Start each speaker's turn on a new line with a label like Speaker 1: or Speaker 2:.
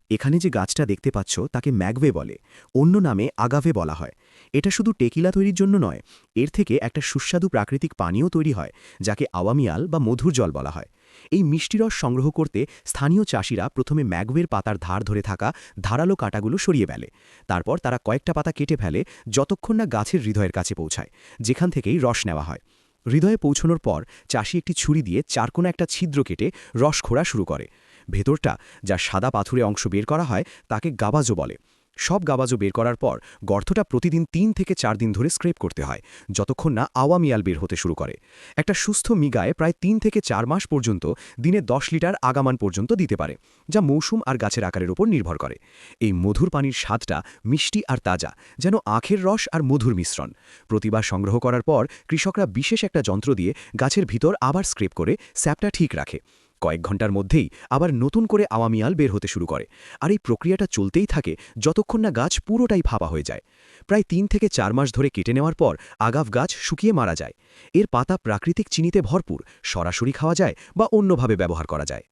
Speaker 1: এখানে যে গাছটা দেখতে পাচ্ছ তাকে ম্যাগওয়ে বলে, অন্য নামে আগাভে বলা হয়। এটা শুধু টেকিলা তৈরির জন্য নয়, এর থেকে একটা সুস্বাদু প্রাকৃতিক পানীয় তৈরি হয়, যাকে আওয়ামিয়াল বা মধুর জল বলা হয়। এই মিষ্টি রস সংগ্রহ করতে স্থানীয় চাষিরা প্রথমে ম্যাগওয়ের পাতার ধার ধরে থাকা ধারালো কাঁটাগুলো সরিয়ে ফেলে। তারপর তারা কয়েকটা পাতা কেটে ফেলে, যতক্ষণ না গাছের হৃদয়ের কাছে পৌঁছায়, যেখান থেকেই রস নেওয়া হয়। হৃদয়ে পৌঁছানোর পর চাষি একটি ছুরি দিয়ে চারকোনা একটা ছিদ্র কেটে রস খোঁড়া শুরু করে। ভেতরটা, যা সাদা পাথুরে অংশ বের করা হয়, তাকে গাবাজো বলে। সব গাবাজো বের করার পর গর্তটা প্রতিদিন ৩ থেকে ৪ দিন ধরে স্ক্রেপ করতে হয়, যতক্ষণ না আওয়ামিয়াল বের হতে শুরু করে। একটা সুস্থ মিগায় প্রায় ৩ থেকে ৪ মাস পর্যন্ত দিনে ১০ লিটার আগামান পর্যন্ত দিতে পারে, যা মৌসুম আর গাছের আকারের উপর নির্ভর করে। এই মধুর পানির স্বাদটা মিষ্টি আর তাজা, যেন আখের রস আর মধুর মিশ্রণ। প্রতিবার সংগ্রহ করার পর কৃষকরা বিশেষ একটা যন্ত্র দিয়ে গাছের ভিতর আবার স্ক্রেপ করে স্যাপটা ঠিক রাখে। কয়েক ঘন্টার মধ্যেই আবার নতুন করে আওয়ামিয়াল বের হতে শুরু করে, আর এই প্রক্রিয়াটা চলতেই থাকে যতক্ষণ না গাছ পুরোটাই ফাঁপা হয়ে যায়। প্রায় ৩ থেকে ৪ মাস ধরে কেটে নেওয়ার পর আগাভ গাছ শুকিয়ে মারা যায়। এর পাতা প্রাকৃতিক চিনিতে ভরপুর, সরাসরি খাওয়া যায় বা অন্যভাবে ব্যবহার করা যায়।